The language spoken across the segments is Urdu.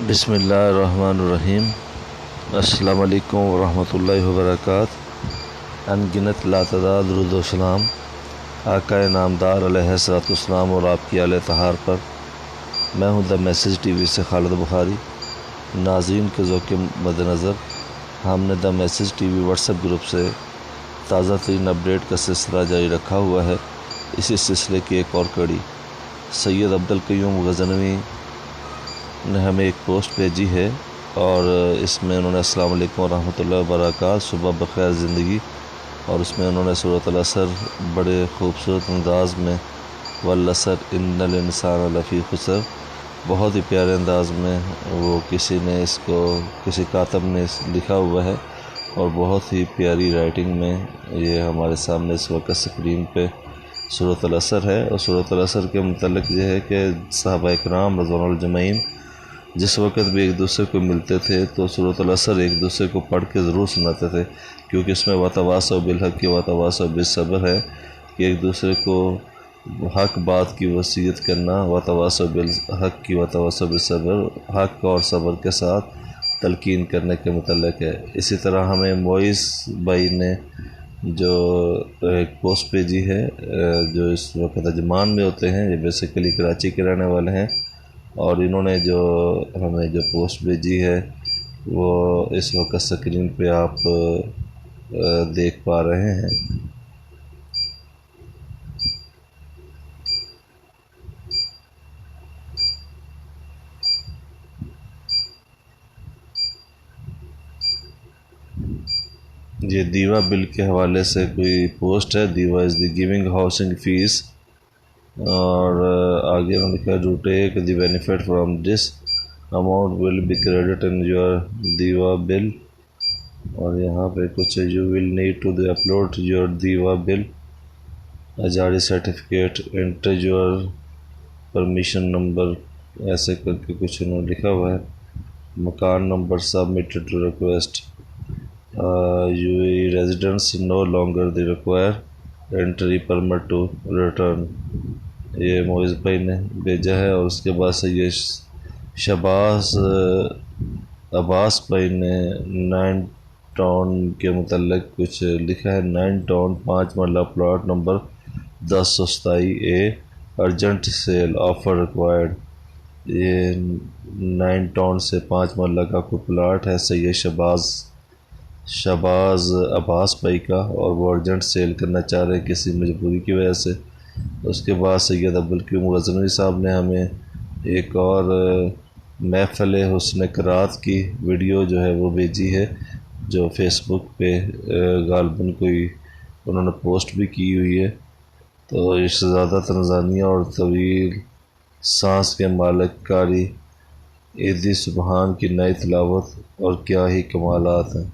بسم اللہ الرحمن الرحیم۔ السلام علیکم ورحمۃ اللہ وبرکاتہ۔ ان گنت لاتعداد درود و سلام آقا نامدار علیہ الصلوۃ والسلام اور آپ کی آل طہار پر۔ میں ہوں دا میسیج ٹی وی سے خالد بخاری۔ ناظرین کے ذوق کے مد نظر ہم نے the message T V what's app group سے تازہ ترین اپڈیٹ کا سلسلہ جاری رکھا ہوا ہے۔ اسی سلسلے کی ایک اور کڑی سید عبدالقیوم غزنوی نے ہمیں ایک پوسٹ بھیجی ہے اور اس میں انہوں نے السلام علیکم ورحمۃ اللہ وبرکاتہ، صبح بخیر زندگی، اور اس میں انہوں نے سورۃ العصر بڑے خوبصورت انداز میں والعصر ان الانسان لفی خسر بہت ہی پیارے انداز میں وہ کسی کاتب نے لکھا ہوا ہے اور بہت ہی پیاری رائٹنگ میں یہ ہمارے سامنے اس وقت اسکرین پہ سورۃ العصر ہے۔ اور سورۃ العصر کے متعلق یہ ہے کہ صحابہ کرام رضوان اللہ اجمعین جس وقت بھی ایک دوسرے کو ملتے تھے تو سورۃ العصر ایک دوسرے کو پڑھ کے ضرور سناتے تھے، کیونکہ اس میں وتواصوا بالحق وتواصوا بالصبر ہے کہ ایک دوسرے کو حق بات کی وصیت کرنا، وتواصوا بالحق کی وتواصوا بالصبر، حق اور صبر کے ساتھ تلقین کرنے کے متعلق ہے۔ اسی طرح ہمیں معیز بھائی نے جو ایک پوسٹ بھیجی ہے، جو اس وقت اجمان میں ہوتے ہیں، یہ بیسیکلی کراچی کے رہنے والے ہیں، اور انہوں نے جو ہمیں جو پوسٹ بھیجی ہے وہ اس وقت اسکرین پہ آپ دیکھ پا رہے ہیں۔ یہ دیوا بل کے حوالے سے کوئی پوسٹ ہے۔ دیوا is the giving housing fees, اور آگے انہوں نے لکھا to take the benefit from this amount will be credit in your دیوا بل، اور یہاں پہ کچھ you will need to upload your دیوا bill Ejari certificate, enter your permission number, ایسے کر کے کچھ انہوں نے لکھا ہوا ہے۔ مکان number submitted to request you residence no longer they require entry permit to return, یہ معیز بھائی نے بھیجا ہے۔ اور اس کے بعد سے یہ شہباز عباس بھائی نے 9 ٹاؤن کے متعلق کچھ لکھا ہے۔ 9 town 5 marla plot number 1027A urgent sale offer required, یہ 9 ٹاؤن سے 5 مرلہ کا کوئی پلاٹ ہے سید شہباز عباس بھائی کا، اور وہ ارجنٹ سیل کرنا چاہ رہے ہیں کسی مجبوری کی وجہ سے۔ اس کے بعد سید عبدالقیوم غزنوی صاحب نے ہمیں ایک اور محفل حسن قرات کی ویڈیو جو ہے وہ بھیجی ہے، جو فیس بک پہ غالباً کوئی انہوں نے پوسٹ بھی کی ہوئی ہے۔ تو اس زیادہ تنزانیہ اور طویل سانس کے مالک کاری عیدی سبحان کی نئی تلاوت، اور کیا ہی کمالات ہیں۔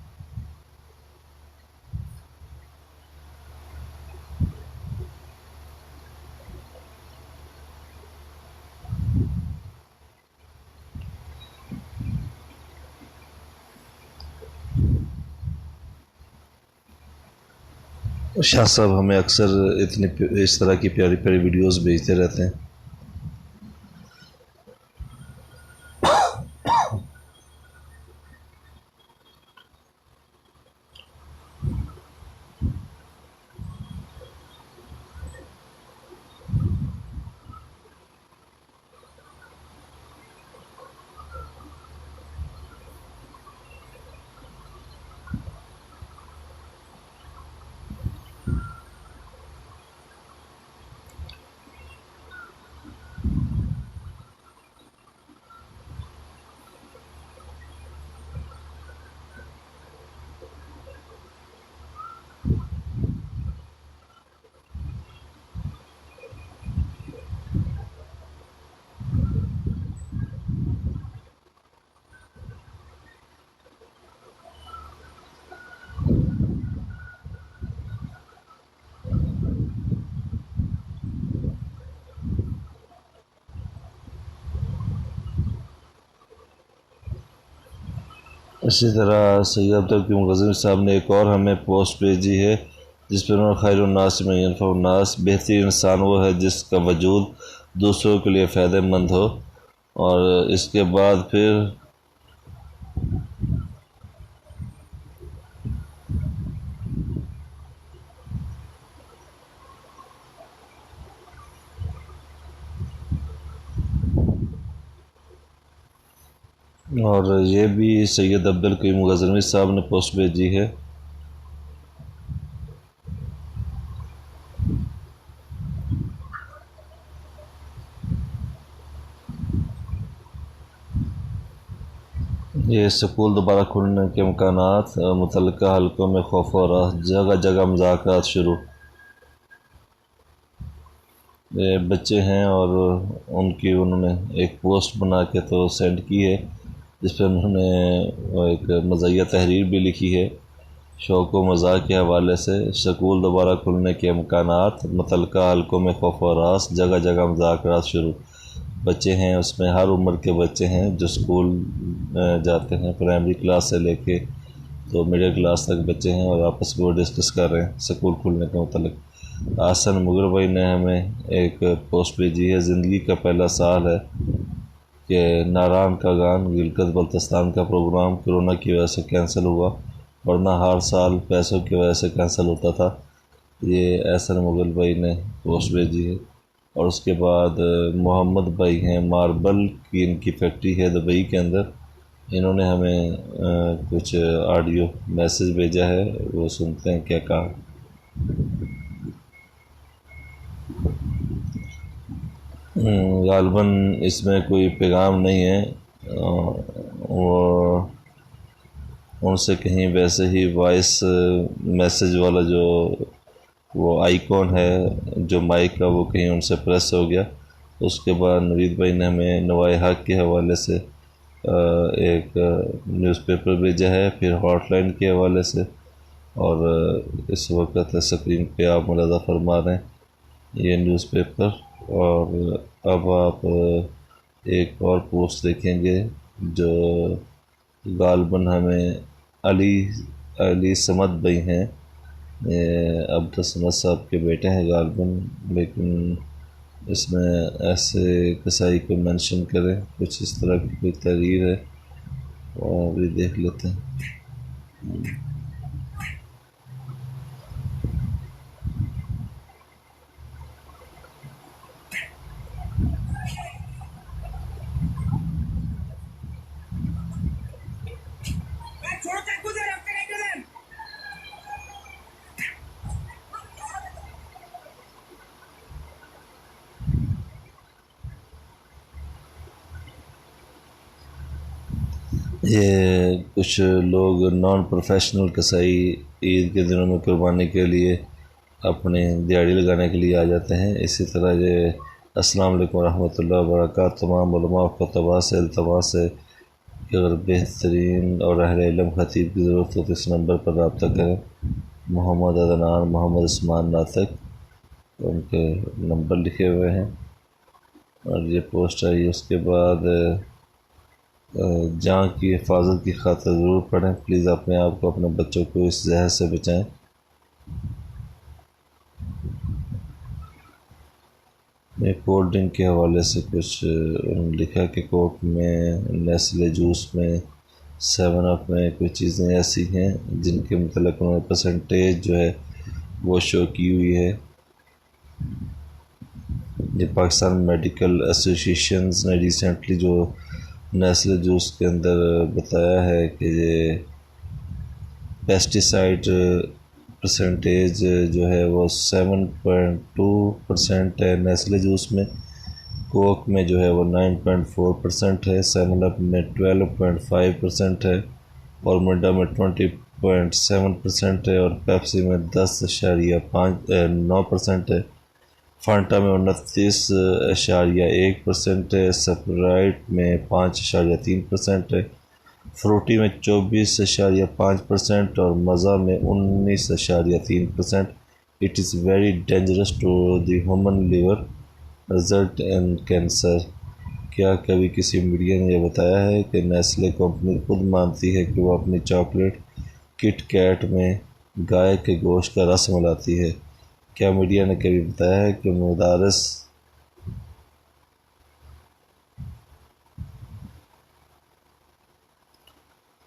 شاہ صاحب ہمیں اکثر اس طرح کی پیاری پیاری ویڈیوز بھیجتے رہتے ہیں۔ اسی طرح سید عبدالقیوم غزنوی صاحب نے ایک اور ہمیں پوسٹ بھیجی ہے، جس پہ انہوں نے خیر الناس من ینفع الناس، بہترین انسان وہ ہے جس کا وجود دوسروں کے لیے فائدہ مند ہو۔ اور اس کے بعد پھر اور یہ بھی سید عبدالقیوم غزنوی صاحب نے پوسٹ بھیجی ہے۔ یہ سکول دوبارہ کھلنے کے امکانات، متعلقہ حلقوں میں خوف و راہ، جگہ جگہ مذاکرات شروع۔ یہ بچے ہیں اور انہوں نے ایک پوسٹ بنا کے تو سینڈ کی ہے، جس پہ انہوں نے ایک مزاحیہ تحریر بھی لکھی ہے شوق و مزاح کے حوالے سے۔ سکول دوبارہ کھلنے کے امکانات، متعلقہ حلقوں میں خوف و راس، جگہ جگہ مذاکرات شروع۔ بچے ہیں، اس میں ہر عمر کے بچے ہیں جو سکول جاتے ہیں، پرائمری کلاس سے لے کے تو مڈل کلاس تک بچے ہیں، اور آپس میں وہ ڈسکس کر رہے ہیں سکول کھلنے کے متعلق۔ آسن مغر بھائی نے ہمیں ایک پوسٹ بھیجی ہے، زندگی کا پہلا سال ہے کہ ناران کا گان گلگت بلتستان کا پروگرام کرونا کی وجہ سے کینسل ہوا، ورنہ ہر سال پیسوں کی وجہ سے کینسل ہوتا تھا۔ یہ احسن مغل بھائی نے پوسٹ بھیجی ہے۔ اور اس کے بعد محمد بھائی ہیں، ماربل کی ان کی فیکٹری ہے دبئی کے اندر، انہوں نے ہمیں کچھ آڈیو میسیج بھیجا ہے، وہ سنتے ہیں کیا کہا۔ غالباً اس میں کوئی پیغام نہیں ہے، وہ ان سے کہیں ویسے ہی وائس میسیج والا جو وہ آئیکن ہے جو مائک کا، وہ کہیں ان سے پریس ہو گیا۔ اس کے بعد نوید بھائی نے ہمیں نوائے حق کے حوالے سے ایک نیوز پیپر بھیجا ہے، پھر ہاٹ لائن کے حوالے سے، اور اس وقت اسکرین پہ آپ ملاحظہ فرما رہے ہیں یہ نیوز پیپر۔ اور اب آپ ایک اور پوسٹ دیکھیں گے جو غالباً ہمیں علی سمد بھائی ہیں، عبد الصمد صاحب کے بیٹے ہیں غالباً، لیکن اس میں ایسے کسائی کو مینشن کریں، کچھ اس طرح کی کوئی تحریر ہے، اور بھی دیکھ لیتے ہیں۔ یہ کچھ لوگ نان پروفیشنل کسائی عید کے دنوں میں قربانی کے لیے اپنی دیہڑی لگانے کے لیے آ جاتے ہیں۔ اسی طرح یہ السلام علیکم ورحمۃ اللہ وبرکاتہ، تمام علماء و خطباء سے التماس ہے کہ اگر بہترین اور اہل علم خطیب کی ضرورت ہو تو اس نمبر پر رابطہ کریں۔ محمد عدنان محمد عثمان ناطق، ان کے نمبر لکھے ہوئے ہیں، اور یہ پوسٹ آئی۔ اس کے بعد جان کی حفاظت کی خاطر ضرور پڑھیں، پلیز اپنے آپ کو اپنے بچوں کو اس زہر سے بچائیں۔ کولڈ ڈرنک کے حوالے سے کچھ لکھا کہ کوک میں، نیسلے جوس میں، 7 اپ میں کچھ چیزیں ایسی ہیں جن کے متعلق انہوں نے پرسنٹیج جو ہے وہ شو کی ہوئی ہے۔ یہ پاکستان میڈیکل ایسوسیشنز نے ریسنٹلی جو نیسلے جوس کے اندر بتایا ہے کہ یہ پیسٹیسائڈ پرسنٹیج جو ہے وہ 7.2% ہے نیسلے جوس میں، کوک میں جو ہے وہ 9.4% ہے، 7 اپ میں 12.5% ہے، اور مرنڈا میں 20.7% ہے، اور پیپسی میں 10.9% ہے، فانٹا میں 29.1% ہے، سپرائٹ میں 5.3% ہے، فروٹی میں 24.5% اور مزہ میں 19.3%۔ It is very dangerous to the human liver, result in cancer. کیا کبھی کسی میڈیا نے یہ بتایا ہے کہ نیسلے کمپنی خود مانتی ہے کہ وہ اپنی چاکلیٹ کٹ کیٹ میں گائے کے گوشت کا رس ملاتی ہے؟ کیا میڈیا نے کبھی بتایا ہے کہ مدارس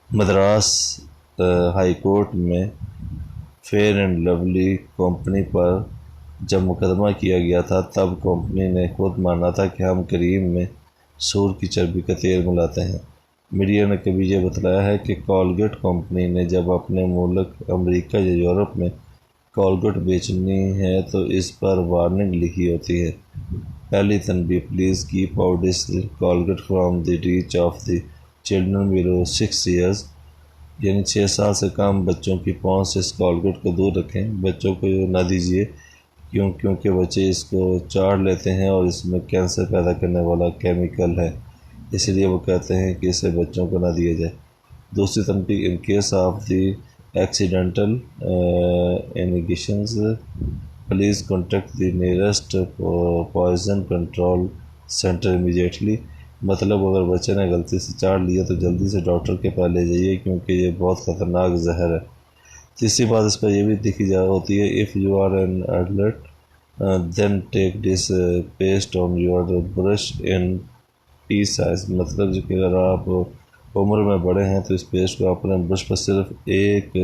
مدراس ہائی کورٹ میں فیئر اینڈ لولی کمپنی پر جب مقدمہ کیا گیا تھا تب کمپنی نے خود مانا تھا کہ ہم کریم میں سور کی چربی کا تیل ملاتے ہیں۔ میڈیا نے کبھی یہ بتلایا ہے کہ کولگیٹ کمپنی نے جب اپنے ملک امریکہ یا یورپ میں کولگیٹ بیچنی ہے تو اس پر وارننگ لکھی ہوتی ہے۔ پہلی تنبیہ: please keep out this Colgate from the reach of the children below 6 years, یعنی 6 سال سے کم بچوں کی پہنچ سے اس کولگیٹ کو دور رکھیں۔ بچوں کو نہ دیجیے کیونکہ بچے اس کو چاڑ لیتے ہیں اور اس میں کینسر پیدا کرنے والا کیمیکل ہے، اس لیے وہ کہتے ہیں کہ اسے بچوں کو نہ دیا جائے۔ دوسری تنبیہ: in case of the accidental ingestions please contact the nearest poison control centre immediately, مطلب اگر بچے نے غلطی سے چاڑ لیا تو جلدی سے ڈاکٹر کے پاس لے جائیے کیونکہ یہ بہت خطرناک زہر ہے۔ تیسری بات اس پر یہ بھی دیکھی ہوتی ہے: if you are an adult then take this paste on your brush in pea size, مطلب جو کہ اگر آپ عمر میں بڑے ہیں تو اس پیسٹ کو اپنے برش پر صرف ایک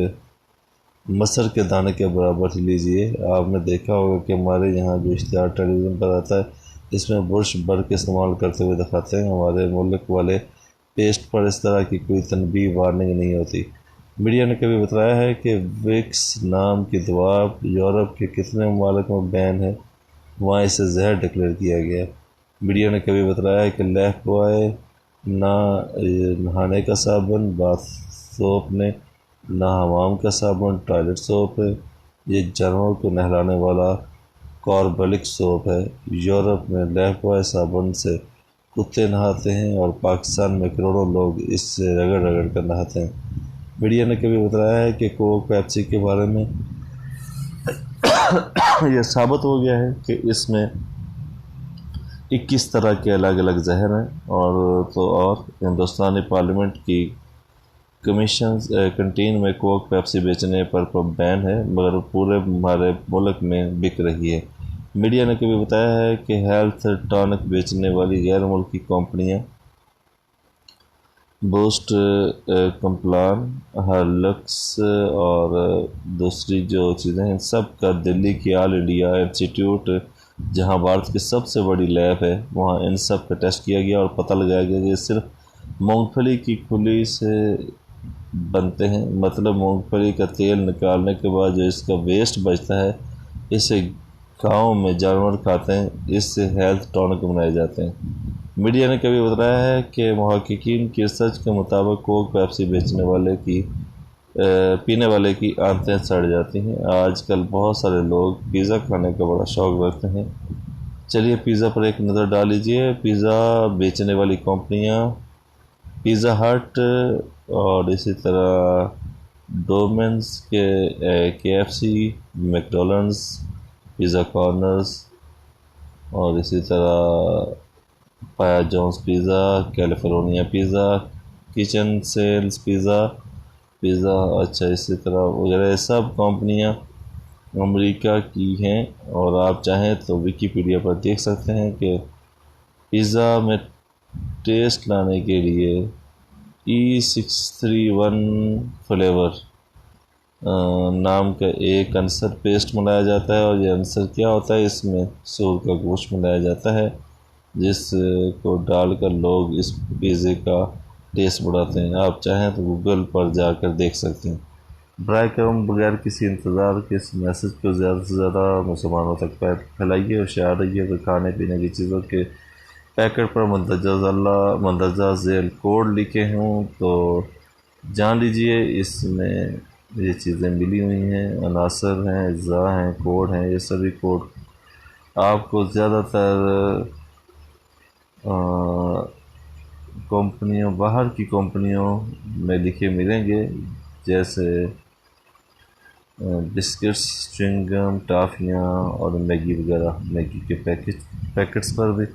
مسر کے دانے کے برابر ہی لیجیے۔ آپ نے دیکھا ہوگا کہ ہمارے یہاں جو اشتہار ٹیلی ویژن پر آتا ہے اس میں برش بڑھ کے استعمال کرتے ہوئے دکھاتے ہیں۔ ہمارے ملک والے پیسٹ پر اس طرح کی کوئی تنبیہ وارننگ نہیں ہوتی۔ میڈیا نے کبھی بتایا ہے کہ وکس نام کی دوا یورپ کے کتنے ممالک میں بین ہے، وہاں اسے زہر ڈکلیئر کیا گیا ہے۔ میڈیا نے کبھی بتایا ہے کہ لیف بوائے نہ نہانے کا صابن، باتھ سوپ نے، نہ حمام کا صابن، ٹوائلٹ سوپ ہے، یہ جانوروں کو نہلانے والا کاربلک سوپ ہے۔ یورپ میں لیف بوائے صابن سے کتے نہاتے ہیں اور پاکستان میں کروڑوں لوگ اس سے رگڑ رگڑ کر نہاتے ہیں۔ میڈیا نے کبھی بتایا ہے کہ کوک پیپسی کے بارے میں یہ ثابت ہو گیا ہے کہ اس میں 21 طرح کے الگ الگ زہر ہیں، اور ہندوستانی پارلیمنٹ کی کنٹین میں کوک پیپسی بیچنے پر بین ہے مگر پورے ہمارے ملک میں بک رہی ہے۔ میڈیا نے کبھی بتایا ہے کہ ہیلتھ ٹانک بیچنے والی غیر ملکی کمپنیاں بوسٹ، کمپلان، ہارلکس اور دوسری جو چیزیں ہیں، سب کا دلی کی آل انڈیا انسٹیٹیوٹ جہاں بھارت کی سب سے بڑی لیب ہے وہاں ان سب کا ٹیسٹ کیا گیا اور پتہ لگایا گیا کہ صرف مونگ پھلی کی کھلی سے بنتے ہیں، مطلب مونگ پھلی کا تیل نکالنے کے بعد جو اس کا ویسٹ بچتا ہے اسے گاؤں میں جانور کھاتے ہیں، اس سے ہیلتھ ٹانک بنائے جاتے ہیں۔ میڈیا نے کبھی بتایا ہے کہ محققین کی ریسرچ کے مطابق کوک پیپسی پینے والے کی آنتیں سڑ جاتی ہیں۔ آج کل بہت سارے لوگ پیزا کھانے کا بڑا شوق رکھتے ہیں، چلیے پیزا پر ایک نظر ڈال لیجئے۔ پیزا بیچنے والی کمپنیاں پیزا ہٹ اور اسی طرح Domino's K F C, McDonald's, pizza corners اور اسی طرح Papa John's pizza, California pizza, kitchen sales pizza, اچھا اسی طرح وغیرہ سب کمپنیاں امریکہ کی ہیں، اور آپ چاہیں تو ویکیپیڈیا پر دیکھ سکتے ہیں کہ پیزا میں ٹیسٹ لانے کے لیے E631 فلیور نام کا ایک عنصر پیسٹ ملایا جاتا ہے، اور یہ عنصر کیا ہوتا ہے، اس میں سور کا گوشت ملایا جاتا ہے جس کو ڈال کر لوگ اس پیزے کا ٹیسٹ بڑھاتے ہیں۔ آپ چاہیں تو گوگل پر جا کر دیکھ سکتے ہیں۔ برائے کرم بغیر کسی انتظار کے اس میسج کو زیادہ سے زیادہ مسلمانوں تک پھیلائیے اور شیئر رہیے کہ کھانے پینے کی چیزوں کے پیکٹ پر مندرجہ ذیل کوڈ لکھے ہوں تو جان لیجئے اس میں یہ چیزیں ملی ہوئی ہیں، عناصر ہیں، اجزاء ہیں، کوڈ ہیں، یہ سبھی کوڈ آپ کو زیادہ تر کمپنیوں باہر کی کمپنیوں میں لکھے ملیں گے، جیسے بسکٹس، چوئنگم، ٹافیاں اور میگی وغیرہ، میگی کے پیکٹس پر بھی۔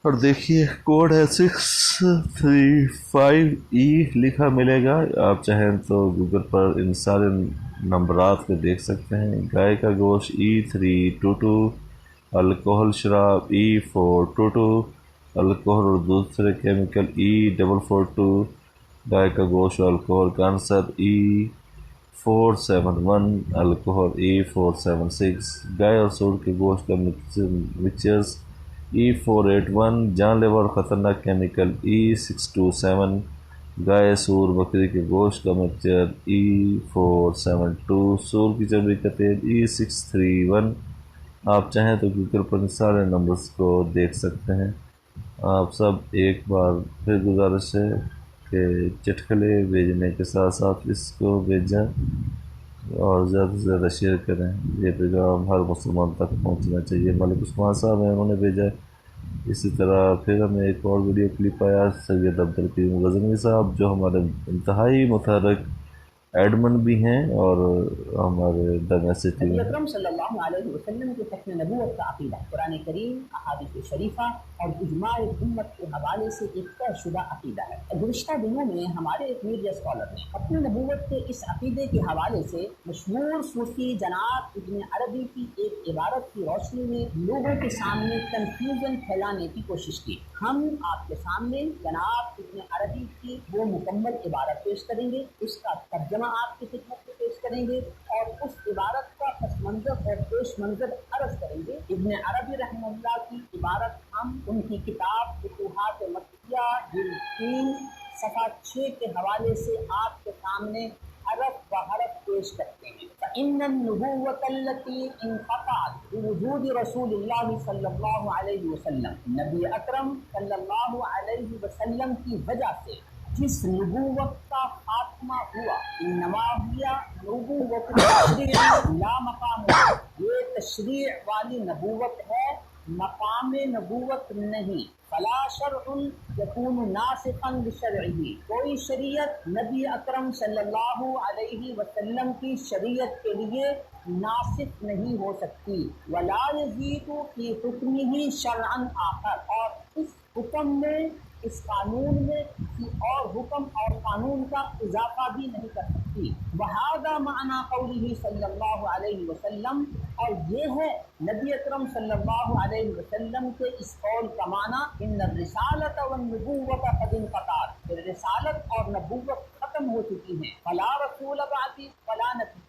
اور دیکھیے کوڈ ہے 635E لکھا ملے گا، آپ چاہیں تو گوگل پر ان سارے نمبرات کو دیکھ سکتے ہیں۔ گائے کا گوشت E322، الکحل شراب E422، الکحل اور دوسرے کیمیکل E442، گائے کا گوشت الکوہل کا عنصر E471 الکوہل E476 گائے اور سور کے گوشت کا مکسچرز E481 جان لیوا اور خطرناک کیمیکل E627 گائے سور بکری کے گوشت کا مکسچر E472 سور کی چربی کا تیل E631 آپ چاہیں تو گوگل پر سارے نمبرز کو دیکھ سکتے ہیں۔ آپ سب ایک بار پھر گزارش ہے کہ چٹکلے بھیجنے کے ساتھ ساتھ اس کو بھیجیں اور زیادہ سے زیادہ شیئر کریں۔ یہ پیغام ہر مسلمان تک پہنچنا چاہیے۔ ملک عثمان صاحب ہیں، انہوں نے بھیجا ہے۔ اسی طرح پھر ہمیں ایک اور ویڈیو کلپ آیا سید عبدالکریم غزنوی صاحب جو ہمارے انتہائی متحرک ایڈمن بھی ہیں اور ہمارے ڈائناسٹی نبی اکرم صلی اللہ علیہ وسلم کے ختم نبوت کا عقیدہ قرآن کریم، احادیث شریفہ اور اجماع امت کے حوالے سے ایک طے شدہ عقیدہ ہے۔ گزشتہ دنوں میں ہمارے ایک میڈیا اسکالر نے ختم نبوت کے اس عقیدے کے حوالے سے مشہور صوفی جناب ابن عربی کی ایک عبارت کی روشنی میں لوگوں کے سامنے کنفیوژن پھیلانے کی کوشش کی۔ ہم آپ کے سامنے جناب ابن عربی کی وہ مکمل عبارت پیش کریں گے، اس کا ترجمہ آپ کی خدمت میں پیش کریں گے اور اس عبارت کا پس منظر اور پیش منظر عرض کریں گے۔ ابن عربی رحمہ اللہ کی عبارت ہم ان کی کتاب فتوحات مکیہ جلد 3 صفحہ 6 کے حوالے سے آپ کے سامنے حرف بحرف پیش کرتے ہیں۔ فَإِنَّ النُّبُوَّةَ الَّتِي انْقَطَعَتْ بِوُجُودِ رسول اللہ صلی اللہ علیہ وسلم، نبی اکرم صلی اللہ علیہ وسلم کی وجہ سے جس نبوت کا خاتمہ ہوا، انما ہی نبوت تشریع لا مقام، یہ تشریع والی نبوت ہے، مقام نبوت نہیں۔ فلا شرع یکون ناسخا لشرعہ، کوئی شریعت نبی اکرم صلی اللہ علیہ وسلم کی شریعت کے لیے ناسخ نہیں ہو سکتی۔ ولا یزید فی حکمہ شرعا آخر، اور اس حکم میں، اس قانون میں کسی اور حکم اور قانون کا اضافہ بھی نہیں کر سکتی۔ وہذا معنی قولہ صلی اللہ علیہ وسلم، اور یہ ہے نبی اکرم صلی اللہ علیہ وسلم کے اس قول کا معنی، ان الرسالۃ والنبوۃ قد انقطعت، رسالت اور نبوت ختم ہو چکی ہیں۔ فلا رسول بعدی فلا نبی،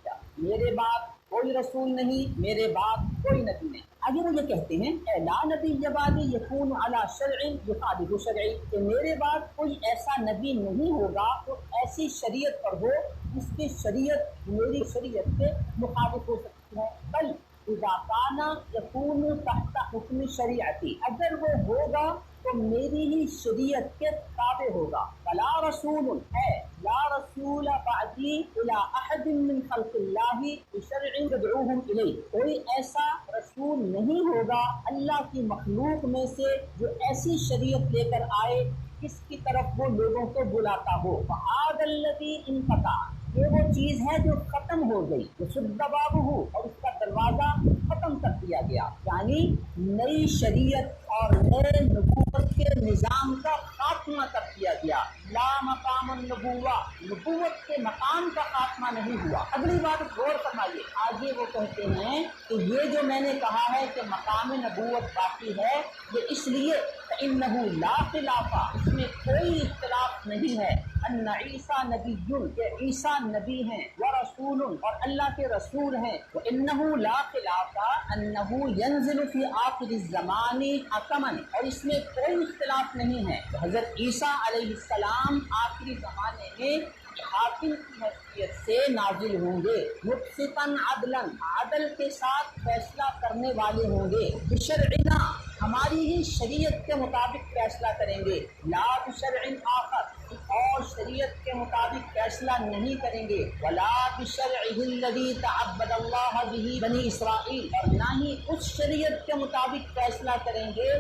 میرے بعد کوئی رسول نہیں، میرے بعد کوئی نبی نہیں۔ آگے وہ یہ کہتے ہیں لا نبی بعدی یکون علی شرع یخالف شرعی، کہ میرے بعد کوئی ایسا نبی نہیں ہوگا تو ایسی شریعت پر ہو جس کی شریعت میری شریعت کے مخالف ہو سکتی ہے۔ بل اذا کان یکون تحت حکم شریعتی، اگر وہ ہوگا تو میری ہی شریعت کے تابع ہوگا۔ فلا رسول ہے لا رسول بعدی الی احد من خلق اللہ بشرع یدعوہم الیہ، کوئی ایسا رسول نہیں ہوگا اللہ کی مخلوق میں سے جو ایسی شریعت لے کر آئے جس کی طرف وہ لوگوں کو بلاتا ہو۔ فہذا الذی انقطع، یہ وہ چیز ہے جو ختم ہو گئی، وسد بابہ، اور اس کا دروازہ ختم کر دیا گیا، یعنی نئی شریعت اور نئے نبوت کے نظام کا خاتمہ کر دیا گیا۔ لا مقام النبوہ، نبوت کے مقام کا خاتمہ نہیں ہوا۔ اگلی بات غور فرمائیے، آگے وہ کہتے ہیں کہ یہ جو میں نے کہا ہے کہ مقام نبوت باقی ہے، یہ اس لیے فإنہ لا خلاف، اس میں کوئی اختلاف نہیں ہے، ان عیسیٰ نبی، کہ عیسیٰ نبی ہیں، ورسول، اور اللہ کے رسول ہیں، وانہ لا خلاف انہ ینزل فی آخر الزمان حکما، اور اس میں کوئی اختلاف نہیں ہے کہ حضرت عیسیٰ علیہ السلام آخری زمانے میں حاکم کی حیثیت سے نازل ہوں گے، مقسطا عدلا، عدل کے ساتھ فیصلہ کرنے والے ہوں گے، بشرعنا، ہماری ہی شریعت کے مطابق فیصلہ کریں گے، لا بشرع آخر، اور شریعت کے مطابق فیصلہ نہیں کریں گے، ولا بشرعہ الذی تعبد اللہ بہ بنی اسرائیل، اور نہ ہی اس شریعت کے مطابق فیصلہ کریں گے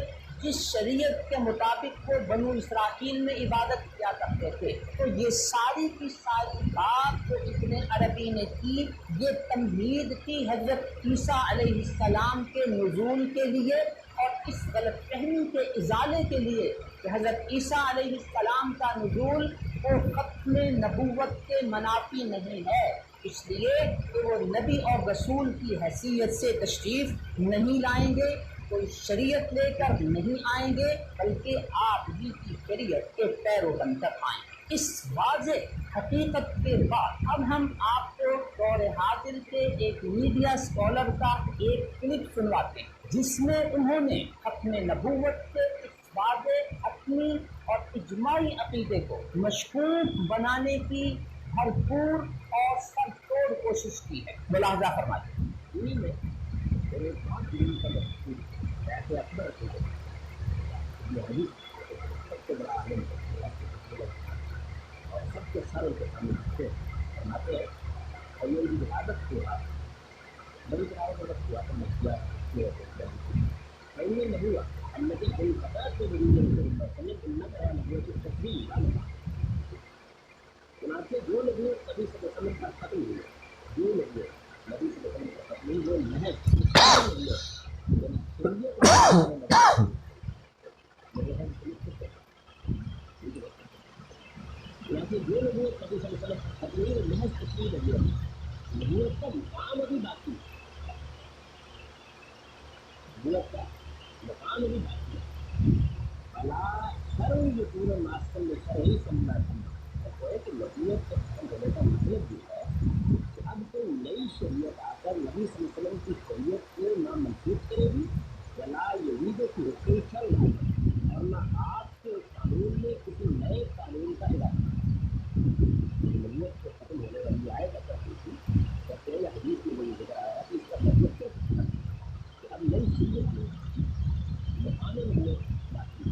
جس شریعت کے مطابق وہ بنو اسرائیل میں عبادت کیا کرتے تھے۔ تو یہ ساری کی ساری بات جو ابن عربی نے کی، یہ تمہید تھی حضرت عیسیٰ علیہ السلام کے نزول کے لیے اور اس غلط فہمی کے ازالے کے لیے کہ حضرت عیسیٰ علیہ السلام کا نزول وہ ختم نبوت کے منافی نہیں ہے، اس لیے کہ وہ نبی اور رسول کی حیثیت سے تشریف نہیں لائیں گے، کوئی شریعت لے کر نہیں آئیں گے، بلکہ آپ ہی کی شریعت کے پیرو بن کر آئیں گے۔ اس واضح حقیقت کے بعد اب ہم آپ کو دور حاضر کے ایک میڈیا اسکالر کا ایک کلپ سنواتے ہیں، جس میں انہوں نے اپنے نبوت کے اس واضح اپنی اور اجماعی عقیدے کو مشکوک بنانے کی بھرپور اور سر توڑ کوشش کی ہے۔ ملاحظہ فرمائیے۔ انہی میں ایک بات دین کا مشہور ایسے اکبر یہ حدیث سب سے بڑا عالم ہے اور سب کے سر کے سامنے رکھتے ہیں، فرماتے ہیں اور یہ ان کی عادت کی بات بڑی عادت ہوا تو مسئلہ یہ نہیں ہوا الذي انقطعت به المرسلين انما نبوت التكبير چنانچہ جو نبی نبی صلی اللہ علیہ وسلم کا ختم ہوئی جو نبی نبی صلی اللہ علیہ وسلم کا ختم ہوئی وہ چنانچہ جو نبی نبی صلی اللہ علیہ وسلم کا ختم ہوئی وہ محض تشریح نبوت کا مقام ابھی باقی نبوت کا مقام ابھی باقی بلا شرع یکون ناسخا لشرعہ صلی اللہ علیہ وسلم ہے کہ نبوت کے ختم ہونے کا مطلب یہ ہے کہ اب کوئی نئی شریعت آ کر نبی صلی اللہ علیہ وسلم کی شریعت کو نہ منسوخ کرے گی ولا یزید کی حکم شرع اور نہ آپ کے قانون میں کسی نئے قانون کا اضافہ نبوت کے ختم ہونے والی آیت کرتی تھی کہتے ہیں حدیث میں وہی ذکر آیا کہ اس کا مطلب کیا ہے کہ اب نئی شریعت میں مقام نبوت باقی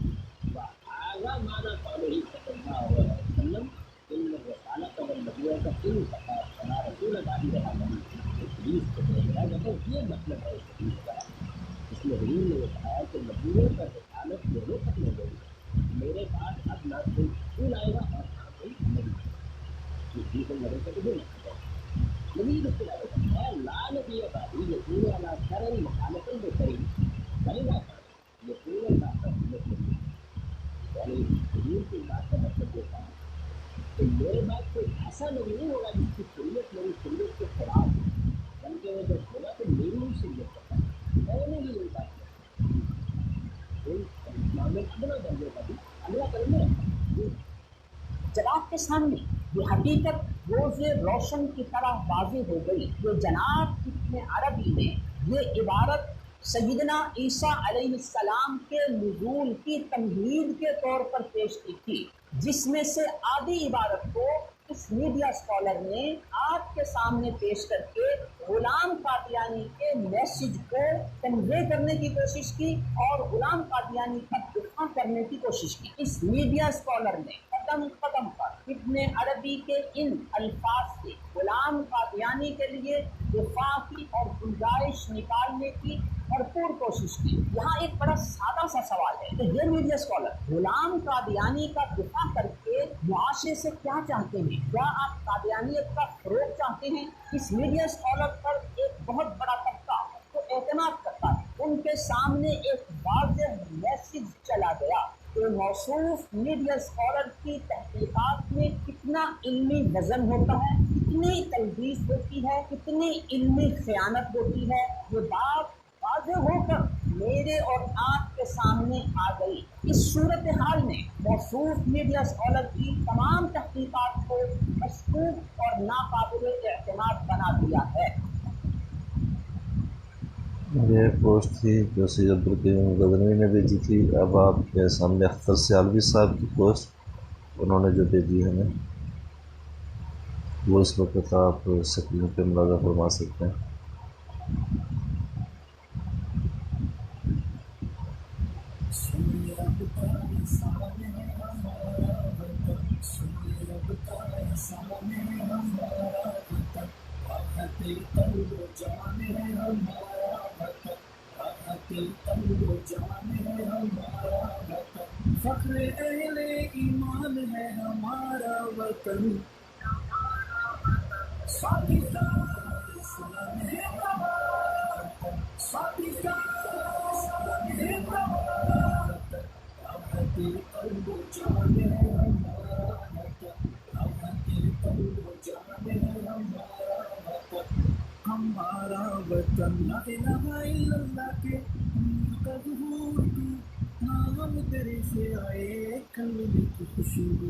وآغا مانا قوله صلی اللہ علیہ وسلم ان الرسالۃ والنبوۃ انتهت فلا رسول بعد رہا نہیں حدیث کو بتایا جاتا ہے یہ مطلب ہے اس حدیث کا اس میں حضور نے بتایا کہ نبوت اور رسالت دونوں ختم ہو گئی میرے بعد اب نہ کوئی رسول آئے گا اور نہ کوئی نبی اس حدیث میں مرے تو نہیں نبی رسول آئے گا لا نبی بعدی یقین علی شرع مخالف بشرع بلغا یقین اللہ یعنی حضور کی بات کا مطلب یہ تھا کہ میرے بعد کوئی ایسا نبی نہیں ہوگا جس کی شریعت میری شریعت کے خلاف ہو بلکہ وہ جب ہوگا تو میری ہی شریعت کا میں نے بھی یہی بات کیا اسلام میں اپنا درجے کا بھی اللہ کرم میں رکھا جب آپ کے سامنے یہ حقیقت روز روشن کی طرح واضح ہو گئی کہ جناب ابن عربی نے یہ عبارت سیدنا عیسیٰ علیہ السلام کے نزول کی تمہید کے طور پر پیش کی تھی جس میں سے آدھی عبارت کو اس میڈیا اسکالر نے آپ کے سامنے پیش کر کے غلام قادیانی کے میسج کو کنوے کرنے کی کوشش کی اور غلام قادیانی کا دفاع کرنے کی کوشش کی۔ اس میڈیا اسکالر نے قدم قدم پر ابن عربی کے ان الفاظ سے غلام قادیانی کے لیے دفاع کی اور گنجائش نکالنے کی بھرپور کوشش کی۔ یہاں ایک بڑا سادہ سا سوال ہے کہ یہ میڈیا اسکالر غلام قادیانی کا دفاع کر کے معاشرے سے کیا چاہتے ہیں؟ کیا آپ قادیانیت کا فروغ چاہتے ہیں؟ اس میڈیا اسکالر پر ایک بہت بڑا طبقہ تو اعتماد کرتا ہے، ان کے سامنے ایک واضح میسج چلا گیا کہ موصوف میڈیا اسکالر کی تحقیقات میں کتنا علمی وزن ہوتا ہے، کتنی تلبیس ہوتی ہے، کتنی علمی خیانت ہوتی ہے۔ یہ بات واضح ہو کر میرے اور آپ کے سامنے آ گئی۔ اس صورتحال نے موصوف میڈیا اسکالر کی تمام تحقیقات کو مشکوک اور ناقابل اعتماد بنا دیا ہے۔ یہ پوسٹ تھی جو سید عبدالقیوم غزنوی نے بھیجی تھی۔ اب آپ کے سامنے اختر سیالوی صاحب کی پوسٹ انہوں نے جو بھیجی ہے وہ اس وقت آپ سکرین پہ ملاحظہ فرما سکتے ہیں۔ فخر اہل ایمان ہے ہمارا وطن، پاکستان ہے ہمارا وطن، پاکستان ہے ہمارا وطن، راحت قلب و جان ہے ہمارا وطن، راحت قلب و جان ہے ہمارا وطن، ہمارا وطن۔ لا الہ الا اللہ کے کا ظہور تو نام تیرے سے آئے کلمے کی خوشبو،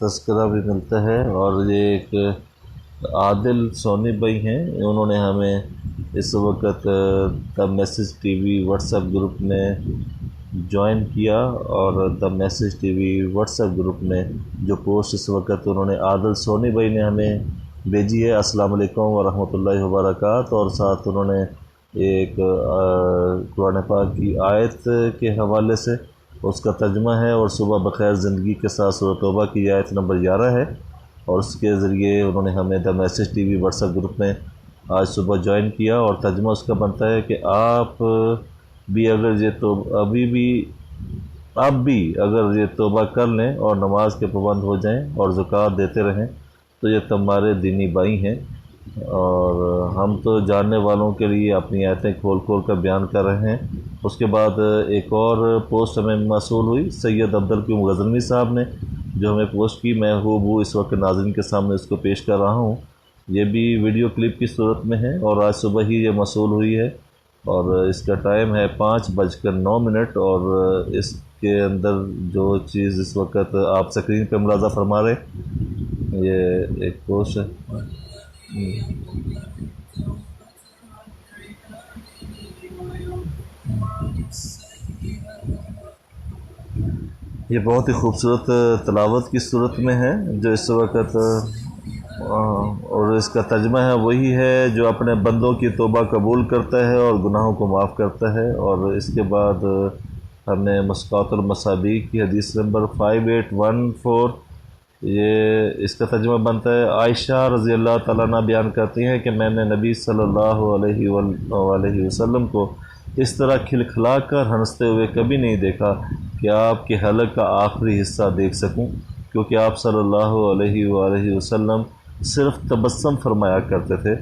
تذکرہ بھی ملتا ہے۔ اور یہ ایک عادل سونی بھائی ہیں، انہوں نے ہمیں اس وقت the message T V what's app group میں جوائن کیا، اور the message T V what's app group میں جو پوسٹ اس وقت انہوں نے عادل سونی بھائی نے ہمیں بھیجی ہے، السلام علیکم ورحمۃ اللہ وبرکاتہ، اور ساتھ انہوں نے ایک قرآن پاک کی آیت کے حوالے سے اس کا ترجمہ ہے، اور صبح بخیر زندگی کے ساتھ سورۃ توبہ کی آیت نمبر 11 ہے، اور اس کے ذریعے انہوں نے ہمیں the message T V what's app group میں آج صبح جوائن کیا۔ اور ترجمہ اس کا بنتا ہے کہ آپ بھی اگر یہ تو آپ بھی اگر یہ توبہ کر لیں اور نماز کے پابند ہو جائیں اور زکوٰۃ دیتے رہیں تو یہ تمہارے دینی بھائی ہیں، اور ہم تو جاننے والوں کے لیے اپنی آیتیں کھول کھول کر بیان کر رہے ہیں۔ اس کے بعد ایک اور پوسٹ ہمیں موصول ہوئی سید عبدالقیوم غزنوی صاحب نے، جو ہمیں پوسٹ کی، میں وہ اس وقت ناظرین کے سامنے اس کو پیش کر رہا ہوں۔ یہ بھی ویڈیو کلپ کی صورت میں ہے، اور آج صبح ہی یہ موصول ہوئی ہے، اور اس کا ٹائم ہے 5:09، اور اس کے اندر جو چیز اس وقت آپ اسکرین پہ ملاحظہ فرما رہے، یہ ایک پوسٹ ہے۔ یہ بہت ہی خوبصورت تلاوت کی صورت میں ہے جو اس وقت، اور اس کا ترجمہ ہے وہی ہے جو اپنے بندوں کی توبہ قبول کرتا ہے اور گناہوں کو معاف کرتا ہے۔ اور اس کے بعد ہم نے مسقات المصابیح کی حدیث نمبر 5814، یہ اس کا ترجمہ بنتا ہے، عائشہ رضی اللہ تعالیٰ عنہ بیان کرتی ہیں کہ میں نے نبی صلی اللہ علیہ وسلم کو اس طرح کھلکھلا کر ہنستے ہوئے کبھی نہیں دیکھا کہ آپ کے حلق کا آخری حصہ دیکھ سکوں، کیونکہ آپ صلی اللہ علیہ وسلم صرف تبسم فرمایا کرتے تھے۔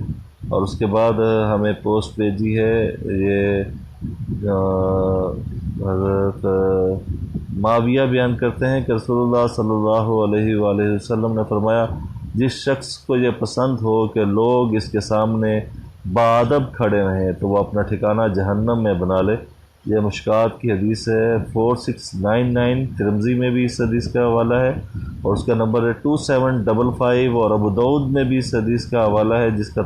اور اس کے بعد ہمیں پوسٹ بھیجی ہے یہ حضرت معاویہ بیان کرتے ہیں کہ رسول اللہ صلی اللہ علیہ وسلم نے فرمایا، جس شخص کو یہ پسند ہو کہ لوگ اس کے سامنے بادب کھڑے رہیں تو وہ اپنا ٹھکانہ جہنم میں بنا لے۔ یہ مشکات کی حدیث ہے 4699، ترمذی میں بھی اس حدیث کا حوالہ ہے، اور اس کا نمبر ہے 2755، اور ابو داؤد میں بھی اس حدیث کا حوالہ ہے جس کا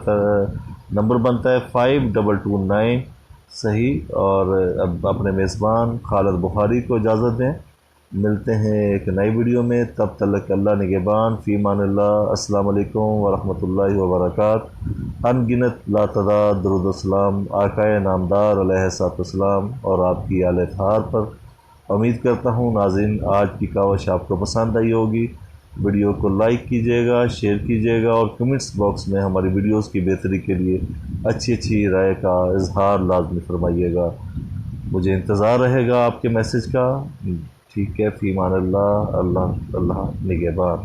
نمبر بنتا ہے 5229 صحیح۔ اور اب اپنے میزبان خالد بخاری کو اجازت دیں، ملتے ہیں ایک نئی ویڈیو میں، تب تک اللہ نگہبان، فی امان اللہ، السلام علیکم ورحمۃ اللہ وبرکاتہ۔ ان گنت لاتعداد درود و سلام آقائے نامدار علیہ السلام اور آپ کی آل اطہار پر۔ امید کرتا ہوں ناظرین آج کی کاوش آپ کو پسند آئی ہوگی۔ ویڈیو کو لائک کیجیے گا، شیئر کیجیے گا، اور کمنٹس باکس میں ہماری ویڈیوز کی بہتری کے لیے اچھی رائے کا اظہار لازمی فرمائیے گا۔ مجھے انتظار رہے گا آپ کے میسج کا۔ ٹھیک ہے، فی امان اللہ، اللہ نگہبان۔